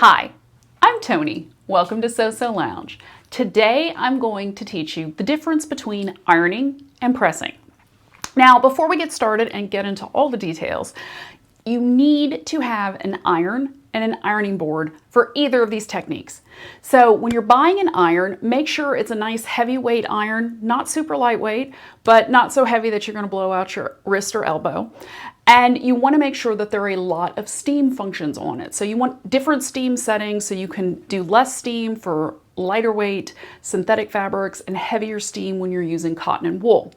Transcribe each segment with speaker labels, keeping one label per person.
Speaker 1: Hi, I'm Tony. Welcome to So Lounge. Today I'm going to teach you the difference between ironing and pressing. Now, before we get started and get into all the details, you need to have an iron and an ironing board for either of these techniques. So when you're buying an iron, make sure it's a nice heavyweight iron, not super lightweight, but not so heavy that you're going to blow out your wrist or elbow. And you want to make sure that there are a lot of steam functions on it. So you want different steam settings so you can do less steam for lighter weight synthetic fabrics and heavier steam when you're using cotton and wool.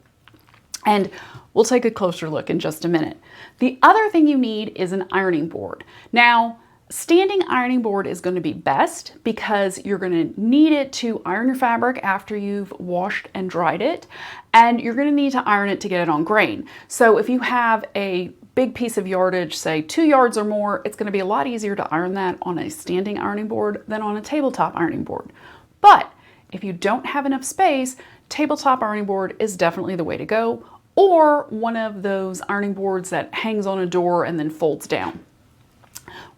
Speaker 1: And we'll take a closer look in just a minute. The other thing you need is an ironing board. Now, standing ironing board is going to be best because you're going to need it to iron your fabric after you've washed and dried it, and you're going to need to iron it to get it on grain. So if you have a big piece of yardage, say 2 yards or more, it's going to be a lot easier to iron that on a standing ironing board than on a tabletop ironing board. But if you don't have enough space, tabletop ironing board is definitely the way to go, or one of those ironing boards that hangs on a door and then folds down.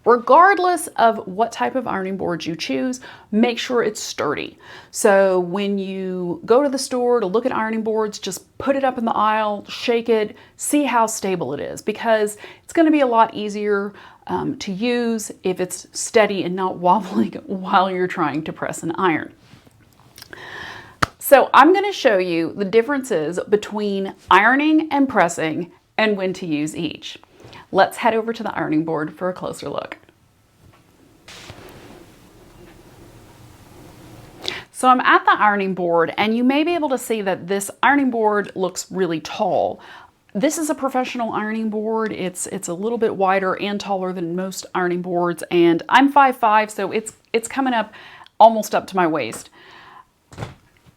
Speaker 1: Regardless of what type of ironing board you choose, make sure it's sturdy. So when you go to the store to look at ironing boards, just put it up in the aisle, shake it, see how stable it is, because it's going to be a lot easier to use if it's steady and not wobbling while you're trying to press an iron. So I'm going to show you the differences between ironing and pressing and when to use each. Let's head over to the ironing board for a closer look. So I'm at the ironing board, and you may be able to see that this ironing board looks really tall. This is a professional ironing board. It's a little bit wider and taller than most ironing boards, and I'm 5'5", so it's coming up almost up to my waist.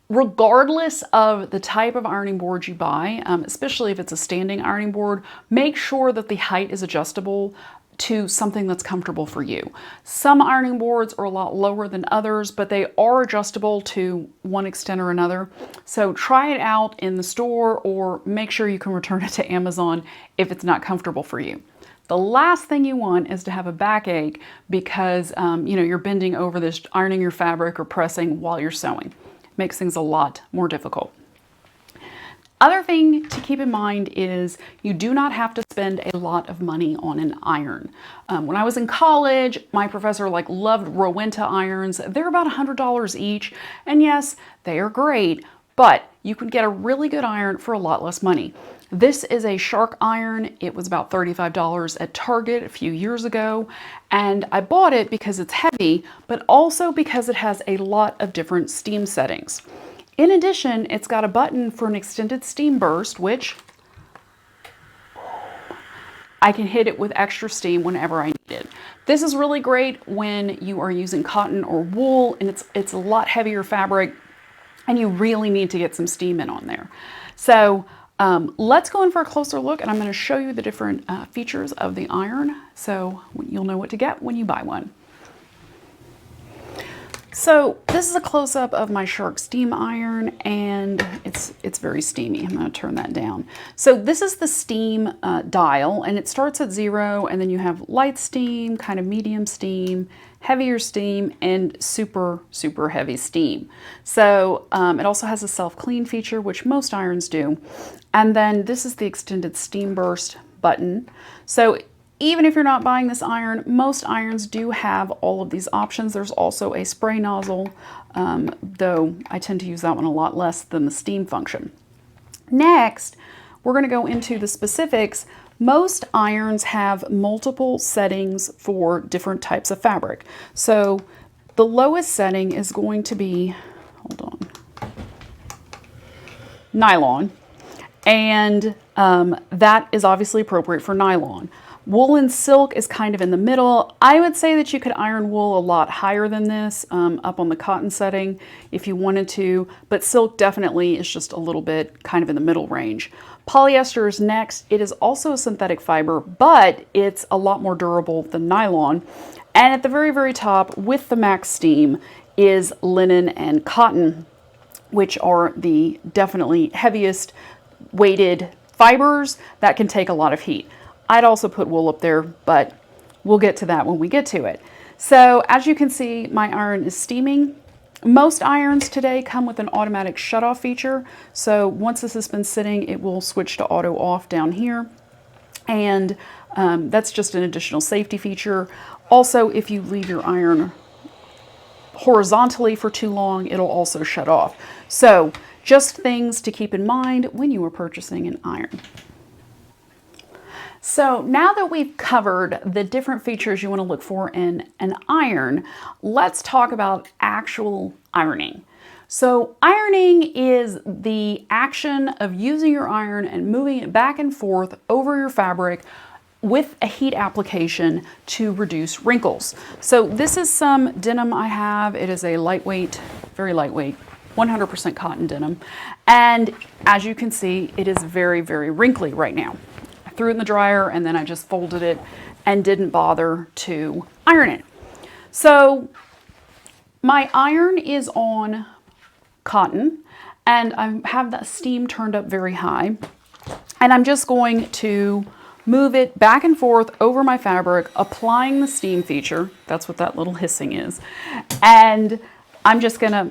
Speaker 1: Regardless of the type of ironing board you buy, especially if it's a standing ironing board, make sure that the height is adjustable to something that's comfortable for you. Some ironing boards are a lot lower than others, but they are adjustable to one extent or another. So try it out in the store, or make sure you can return it to Amazon if it's not comfortable for you. The last thing you want is to have a backache because you're bending over this, ironing your fabric or pressing while you're sewing. Makes things a lot more difficult. Other thing to keep in mind is you do not have to spend a lot of money on an iron. When I was in college, my professor loved Rowenta irons. They're about $100 each, and yes, they are great, but you can get a really good iron for a lot less money. This is a Shark iron. It was about $35 at Target a few years ago, and I bought it because it's heavy, but also because it has a lot of different steam settings. In addition, it's got a button for an extended steam burst, which I can hit it with extra steam whenever I need it. This is really great when you are using cotton or wool, and it's a lot heavier fabric, and you really need to get some steam in on there. So let's go in for a closer look, and I'm going to show you the different features of the iron so you'll know what to get when you buy one. So this is a close-up of my Shark steam iron, and it's very steamy. I'm going to turn that down. So this is the steam dial, and it starts at 0, and then you have light steam, kind of medium steam, heavier steam, and super, super heavy steam. So it also has a self-clean feature, which most irons do. And then this is the extended steam burst button. So even if you're not buying this iron, most irons do have all of these options. There's also a spray nozzle, though I tend to use that one a lot less than the steam function. Next, we're going to go into the specifics. Most irons have multiple settings for different types of fabric. So the lowest setting is going to be, nylon, and that is obviously appropriate for nylon. Wool and silk is kind of in the middle. I would say that you could iron wool a lot higher than this, up on the cotton setting if you wanted to, but silk definitely is just a little bit kind of in the middle range. Polyester is next. It is also a synthetic fiber, but it's a lot more durable than nylon. And at the very, very top with the max steam is linen and cotton, which are the definitely heaviest weighted fibers that can take a lot of heat. I'd also put wool up there, but we'll get to that when we get to it. So as you can see, my iron is steaming. Most irons today come with an automatic shutoff feature. So once this has been sitting, it will switch to auto off down here. And that's just an additional safety feature. Also, if you leave your iron horizontally for too long, it'll also shut off. So just things to keep in mind when you are purchasing an iron. So now that we've covered the different features you want to look for in an iron, let's talk about actual ironing. So ironing is the action of using your iron and moving it back and forth over your fabric with a heat application to reduce wrinkles. So this is some denim I have. It is a lightweight, very lightweight, 100% cotton denim. And as you can see, it is very, very wrinkly right now. I threw it in the dryer and then I just folded it and didn't bother to iron it. So my iron is on cotton and I have that steam turned up very high. And I'm just going to move it back and forth over my fabric, applying the steam feature. That's what that little hissing is. And I'm just gonna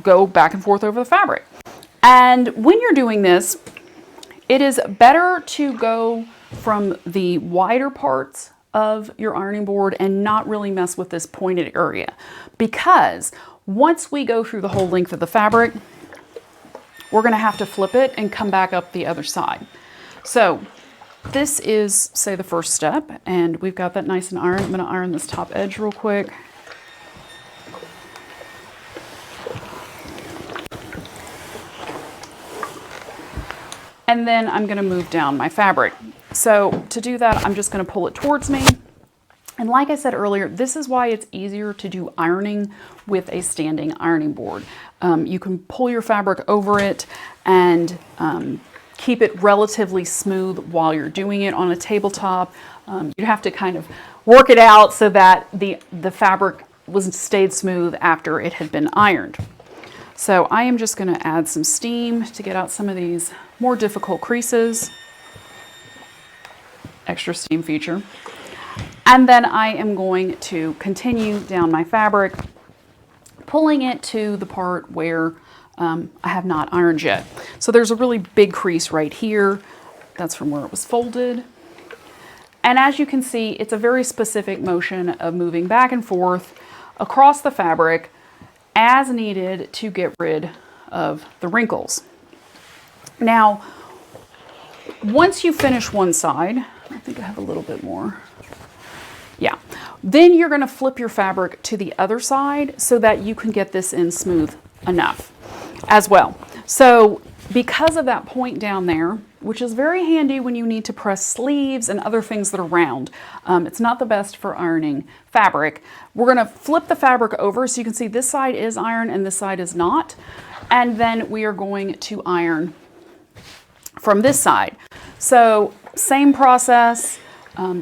Speaker 1: go back and forth over the fabric. And when you're doing this, it is better to go from the wider parts of your ironing board and not really mess with this pointed area. Because once we go through the whole length of the fabric, we're gonna have to flip it and come back up the other side. So this is, say, the first step, and we've got that nice and ironed. I'm going to iron this top edge real quick. And then I'm going to move down my fabric. So to do that, I'm just going to pull it towards me. And like I said earlier, this is why it's easier to do ironing with a standing ironing board. You can pull your fabric over it and keep it relatively smooth while you're doing it on a tabletop. You have to kind of work it out so that the fabric stayed smooth after it had been ironed. So I am just going to add some steam to get out some of these more difficult creases. Extra steam feature. And then I am going to continue down my fabric, pulling it to the part where I have not ironed yet. So there's a really big crease right here. That's from where it was folded. And as you can see, it's a very specific motion of moving back and forth across the fabric as needed to get rid of the wrinkles. Now, once you finish one side, I think I have a little bit more. Yeah. Then you're going to flip your fabric to the other side so that you can get this in smooth enough as well. So because of that point down there, which is very handy when you need to press sleeves and other things that are round, it's not the best for ironing fabric. We're going to flip the fabric over so you can see this side is iron and this side is not. And then we are going to iron from this side. So same process.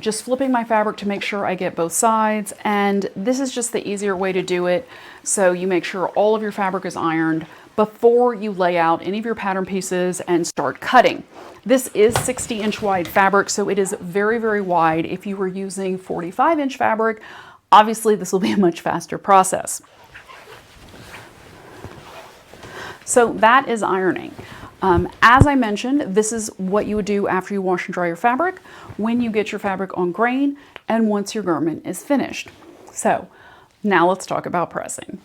Speaker 1: Just flipping my fabric to make sure I get both sides, and this is just the easier way to do it. So you make sure all of your fabric is ironed before you lay out any of your pattern pieces and start cutting. This is 60-inch wide fabric, so it is very, very wide. If you were using 45-inch fabric, obviously this will be a much faster process. So that is ironing. As I mentioned, this is what you would do after you wash and dry your fabric, when you get your fabric on grain, and once your garment is finished. So now let's talk about pressing.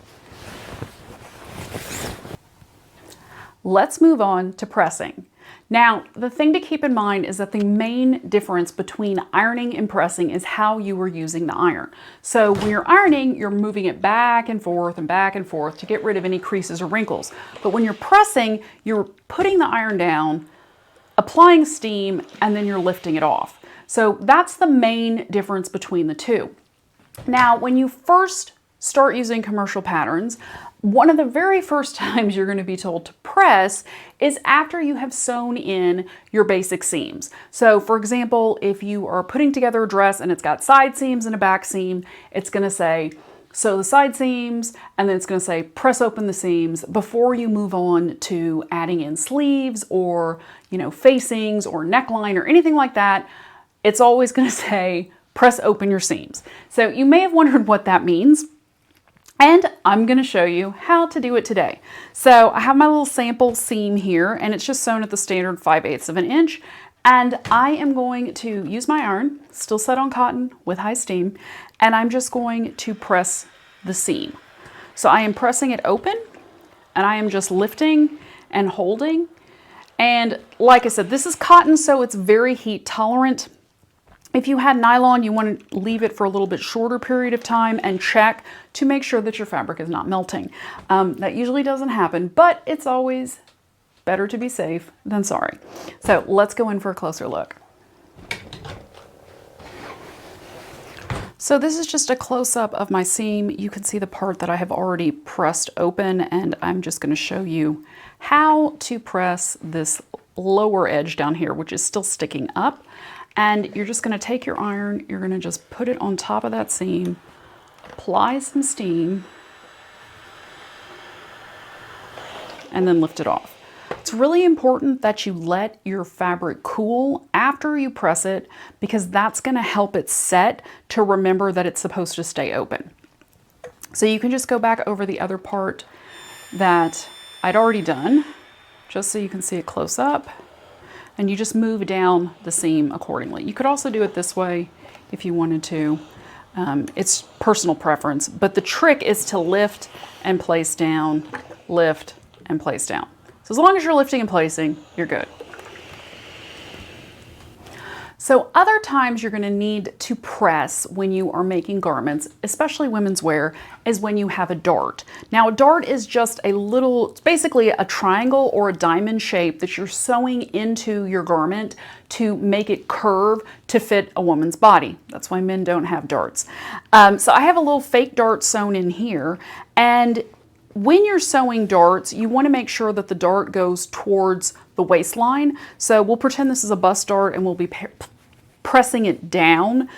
Speaker 1: Let's move on to pressing. Now, the thing to keep in mind is that the main difference between ironing and pressing is how you are using the iron. So when you're ironing, you're moving it back and forth to get rid of any creases or wrinkles. But when you're pressing, you're putting the iron down, applying steam, and then you're lifting it off. So that's the main difference between the two. Now, when you first start using commercial patterns, one of the very first times you're going to be told to press is after you have sewn in your basic seams. So for example, if you are putting together a dress and it's got side seams and a back seam, it's going to say sew the side seams, and then it's going to say press open the seams before you move on to adding in sleeves or, facings or neckline or anything like that. It's always going to say press open your seams. So you may have wondered what that means, and I'm going to show you how to do it today. So I have my little sample seam here, and it's just sewn at the standard 5/8 of an inch. And I am going to use my iron, still set on cotton with high steam, and I'm just going to press the seam. So I am pressing it open, and I am just lifting and holding. And like I said, this is cotton, so it's very heat tolerant. If you had nylon, you want to leave it for a little bit shorter period of time and check to make sure that your fabric is not melting. That usually doesn't happen, but it's always better to be safe than sorry. So let's go in for a closer look. So this is just a close-up of my seam. You can see the part that I have already pressed open, and I'm just going to show you how to press this lower edge down here, which is still sticking up. And you're just going to take your iron, you're going to just put it on top of that seam, apply some steam, and then lift it off. It's really important that you let your fabric cool after you press it, because that's going to help it set to remember that it's supposed to stay open. So you can just go back over the other part that I'd already done, just so you can see it close up. And you just move down the seam accordingly. You could also do it this way if you wanted to. It's personal preference, but the trick is to lift and place down, lift and place down. So as long as you're lifting and placing, you're good. So other times you're going to need to press when you are making garments, especially women's wear, is when you have a dart. Now a dart is just a little, it's basically a triangle or a diamond shape that you're sewing into your garment to make it curve to fit a woman's body. That's why men don't have darts. So I have a little fake dart sewn in here, and when you're sewing darts, you want to make sure that the dart goes towards the waistline. So we'll pretend this is a bust dart, and we'll be pressing it down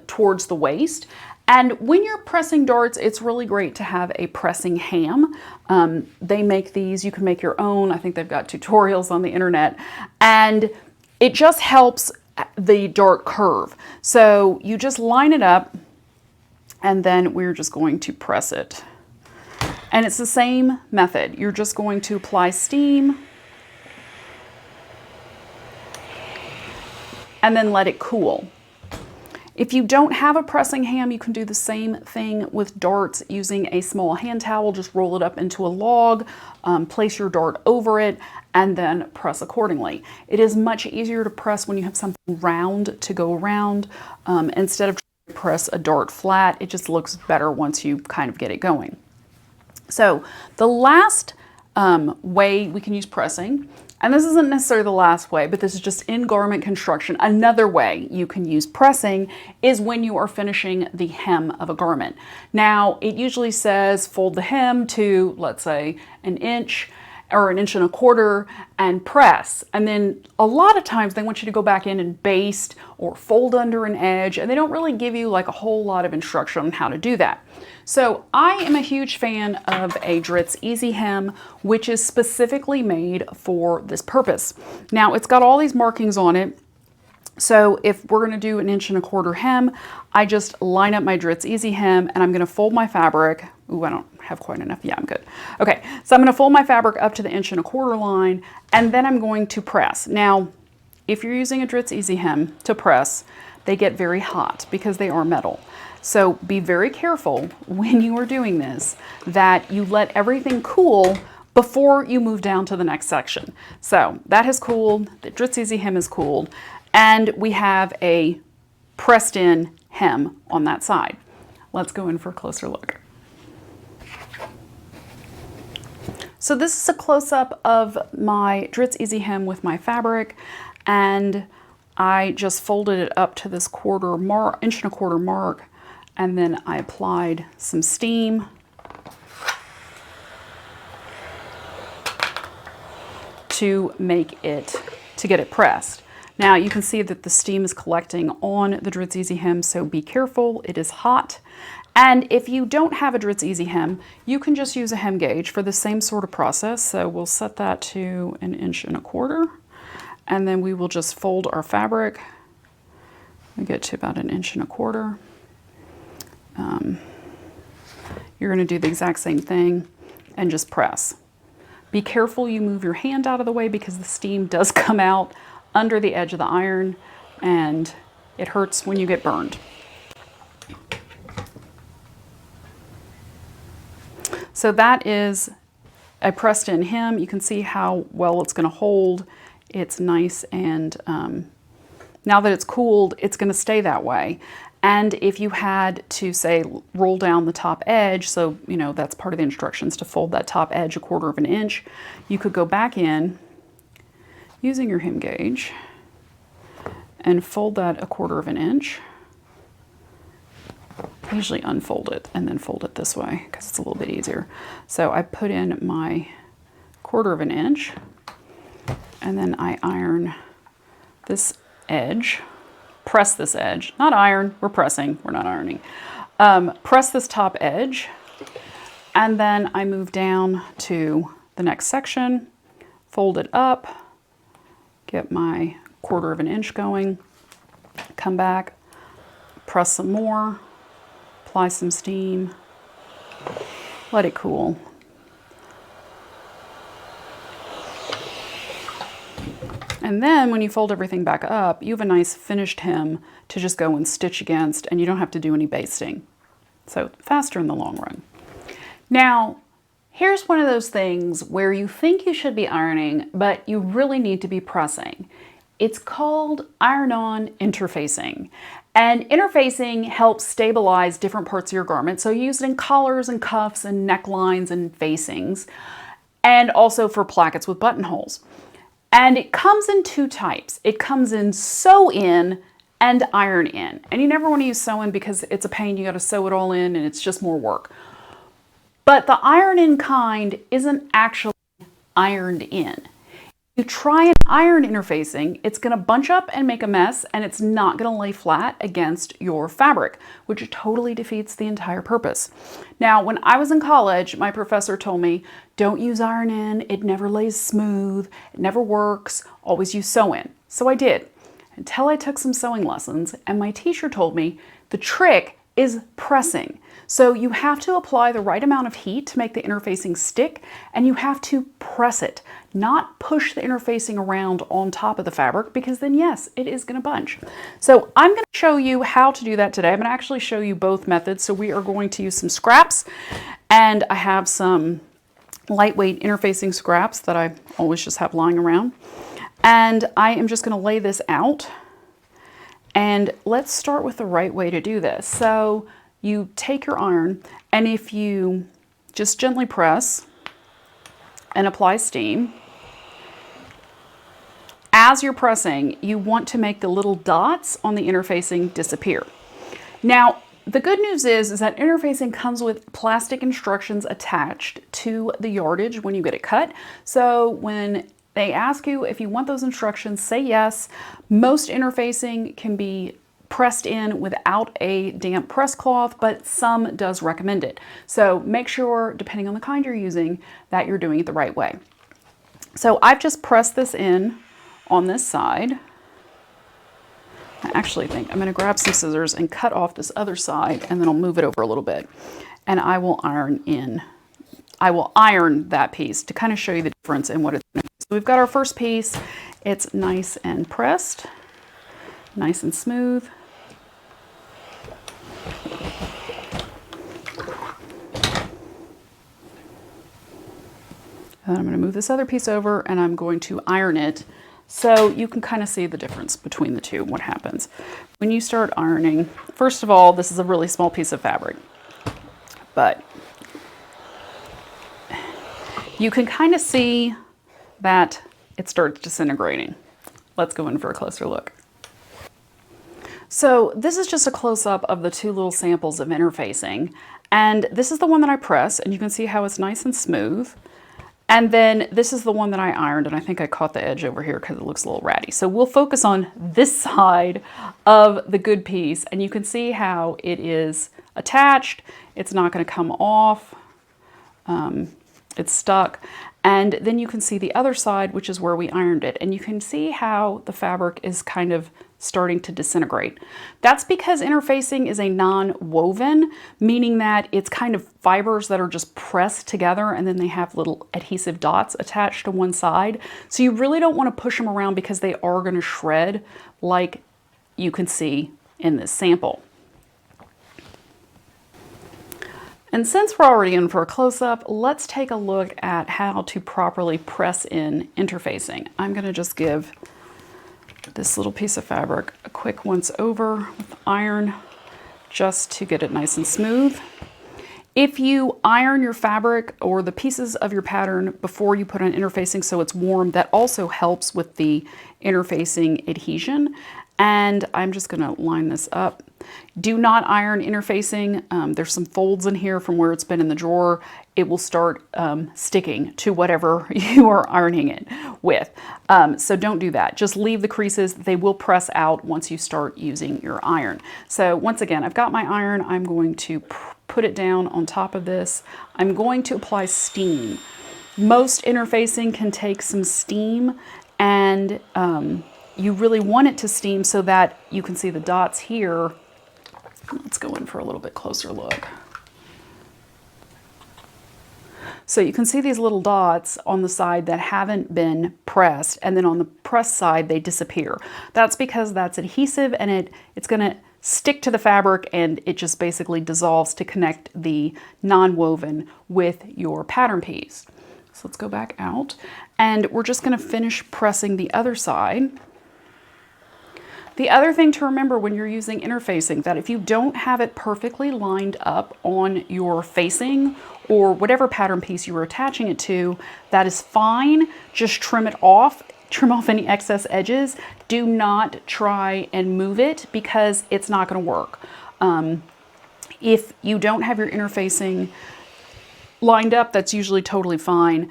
Speaker 1: towards the waist. And when you're pressing darts, it's really great to have a pressing ham. They make these, you can make your own. I think they've got tutorials on the internet, and it just helps the dart curve. So you just line it up, and then we're just going to press it. And it's the same method. You're just going to apply steam and then let it cool. If you don't have a pressing ham, you can do the same thing with darts using a small hand towel. Just roll it up into a log, place your dart over it, and then press accordingly. It is much easier to press when you have something round to go around. Instead of trying to press a dart flat, it just looks better once you kind of get it going. So the last way we can use pressing, and this isn't necessarily the last way, but this is just in garment construction, another way you can use pressing is when you are finishing the hem of a garment. Now, it usually says fold the hem to, let's say, 1 inch or 1.25 inches and press. And then a lot of times they want you to go back in and baste or fold under an edge, and they don't really give you like a whole lot of instruction on how to do that. So I am a huge fan of a Dritz EZY Hem, which is specifically made for this purpose. Now it's got all these markings on it. So if we're gonna do 1.25 inch hem, I just line up my Dritz EZY Hem, and I'm gonna fold my fabric. Ooh, I don't have quite enough. Yeah, I'm good. Okay, so I'm gonna fold my fabric up to the 1.25 inch line, and then I'm going to press. Now, if you're using a Dritz EZY Hem to press, they get very hot because they are metal. So be very careful when you are doing this that you let everything cool before you move down to the next section. So that has cooled, the Dritz EZY Hem is cooled, and we have a pressed in hem on that side. Let's go in for a closer look. So this is a close-up of my Dritz EZY Hem with my fabric, and I just folded it up to this 1.25 inch mark, and then I applied some steam to get it pressed. Now you can see that the steam is collecting on the Dritz EZY Hem, so be careful, it is hot. And if you don't have a Dritz EZY Hem, you can just use a hem gauge for the same sort of process. So we'll set that to 1.25 inches, and then we will just fold our fabric We get to about 1.25 inches. You're going to do the exact same thing and just press. Be careful you move your hand out of the way because the steam does come out under the edge of the iron and it hurts when you get burned. So that is a pressed in hem. You can see how well it's going to hold. It's nice, and now that it's cooled, it's going to stay that way. And if you had to, say, roll down the top edge, so you know that's part of the instructions to fold that top edge 1/4 inch, you could go back in using your hem gauge and fold that 1/4 inch. I usually unfold it and then fold it this way because it's a little bit easier. So I put in my 1/4 inch and then I iron this edge, press this edge, not iron, we're pressing, we're not ironing. Press this top edge and then I move down to the next section, fold it up, get my 1/4 inch going, come back, press some more, apply some steam, let it cool. And then when you fold everything back up, you have a nice finished hem to just go and stitch against, and you don't have to do any basting. So faster in the long run. Now, here's one of those things where you think you should be ironing, but you really need to be pressing. It's called iron-on interfacing. And interfacing helps stabilize different parts of your garment. So you use it in collars and cuffs and necklines and facings, and also for plackets with buttonholes. And it comes in two types. It comes in sew in and iron in. And you never want to use sew in because it's a pain. You got to sew it all in and it's just more work. But the iron in kind isn't actually ironed in. You try and iron interfacing, it's going to bunch up and make a mess, and it's not going to lay flat against your fabric, which totally defeats the entire purpose. Now, when I was in college, my professor told me, don't use iron in, it never lays smooth, it never works, always use sew in. So I did, until I took some sewing lessons, and my teacher told me the trick is pressing. So you have to apply the right amount of heat to make the interfacing stick, and you have to press it, not push the interfacing around on top of the fabric, because then yes, it is going to bunch. So I'm going to show you how to do that today. I'm going to actually show you both methods. So we are going to use some scraps, and I have some lightweight interfacing scraps that I always just have lying around. And I am just going to lay this out. And let's start with the right way to do this. So you take your iron, and if you just gently press and apply steam, as you're pressing, you want to make the little dots on the interfacing disappear. Now, the good news is that interfacing comes with plastic instructions attached to the yardage when you get it cut. So when they ask you if you want those instructions, say yes. Most interfacing can be pressed in without a damp press cloth, but some does recommend it. So make sure, depending on the kind you're using, that you're doing it the right way. So I've just pressed this in on this side. I actually think I'm going to grab some scissors and cut off this other side, and then I'll move it over a little bit. And I will iron in. I will iron that piece to kind of show you the difference in what it's going to be. So we've got our first piece. It's nice and pressed, nice and smooth. And I'm going to move this other piece over, and I'm going to iron it so you can kind of see the difference between the two, what happens. When you start ironing, first of all, this is a really small piece of fabric, but you can kind of see that it starts disintegrating. Let's go in for a closer look. So this is just a close-up of the two little samples of interfacing, and this is the one that I press, and you can see how it's nice and smooth. And then this is the one that I ironed, and I think I caught the edge over here because it looks a little ratty. So we'll focus on this side of the good piece, and you can see how it is attached. It's not going to come off. It's stuck. And then you can see the other side, which is where we ironed it. And you can see how the fabric is kind of starting to disintegrate. That's because interfacing is a non-woven, meaning that it's kind of fibers that are just pressed together and then they have little adhesive dots attached to one side. So you really don't want to push them around because they are going to shred, like you can see in this sample. And since we're already in for a close-up, let's take a look at how to properly press in interfacing. I'm going to just give this little piece of fabric a quick once over with iron just to get it nice and smooth. If you iron your fabric or the pieces of your pattern before you put on interfacing so it's warm, that also helps with the interfacing adhesion. And I'm just going to line this up. Do not iron interfacing. There's some folds in here from where it's been in the drawer. It will start sticking to whatever you are ironing it with. So don't do that. Just leave the creases. They will press out once you start using your iron. So once again, I've got my iron. I'm going to put it down on top of this. I'm going to apply steam. Most interfacing can take some steam, and you really want it to steam so that you can see the dots here. Let's go in for a little bit closer look. So you can see these little dots on the side that haven't been pressed, and then on the pressed side they disappear. That's because that's adhesive and it's going to stick to the fabric, and it just basically dissolves to connect the non-woven with your pattern piece. So let's go back out, and we're just going to finish pressing the other side. The other thing to remember when you're using interfacing, that if you don't have it perfectly lined up on your facing or whatever pattern piece you are attaching it to, that is fine. Just trim it off. Trim off any excess edges. Do not try and move it because it's not going to work. If you don't have your interfacing lined up, that's usually totally fine.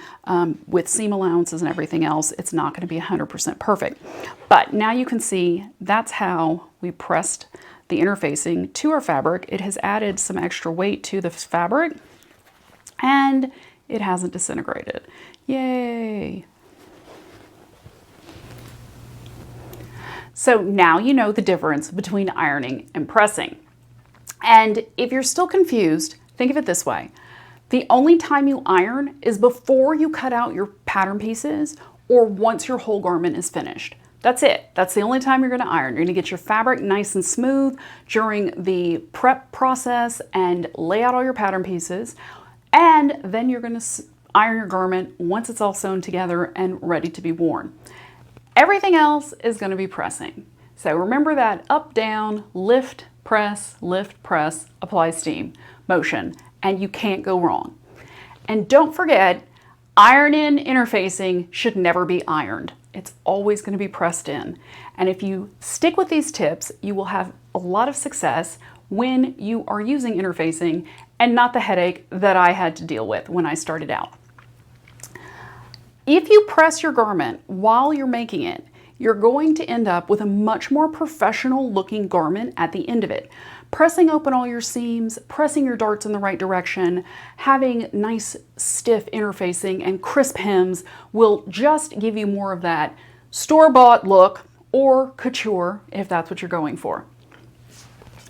Speaker 1: With seam allowances and everything else, it's not going to be 100% perfect. But now you can see that's how we pressed the interfacing to our fabric. It has added some extra weight to the fabric, and it hasn't disintegrated. Yay! So now you know the difference between ironing and pressing. And if you're still confused, think of it this way. The only time you iron is before you cut out your pattern pieces or once your whole garment is finished. That's it. That's the only time you're going to iron. You're going to get your fabric nice and smooth during the prep process and lay out all your pattern pieces. And then you're going to iron your garment once it's all sewn together and ready to be worn. Everything else is going to be pressing. So remember that up, down, lift, press, apply steam motion. And you can't go wrong. And don't forget, iron in interfacing should never be ironed. It's always going to be pressed in. And if you stick with these tips, you will have a lot of success when you are using interfacing and not the headache that I had to deal with when I started out. If you press your garment while you're making it, you're going to end up with a much more professional looking garment at the end of it. Pressing open all your seams, pressing your darts in the right direction, having nice stiff interfacing and crisp hems will just give you more of that store-bought look, or couture if that's what you're going for.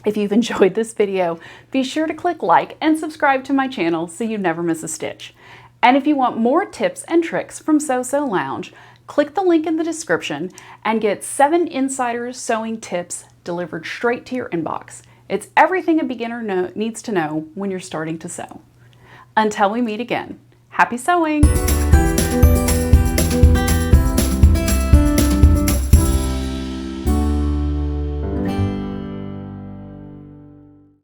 Speaker 1: If you've enjoyed this video, be sure to click like and subscribe to my channel so you never miss a stitch. And if you want more tips and tricks from Sew Lounge, click the link in the description and get 7 insider sewing tips delivered straight to your inbox. It's everything a beginner needs to know when you're starting to sew. Until we meet again, happy sewing!